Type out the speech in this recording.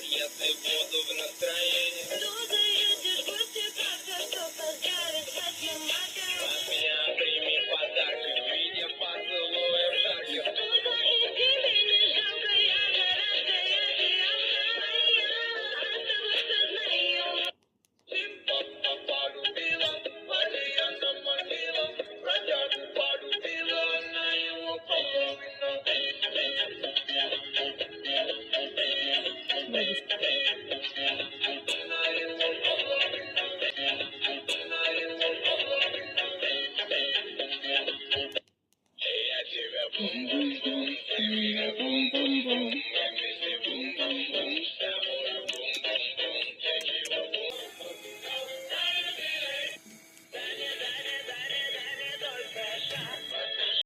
Если воду в настроении, от меня прими подарки в виде поцелуев жарких. Полюбила, Валерьяна Манила, бродягу полюбила, она его половина. Я тебя бум-бум-бум, ты меня бум-бум-бум.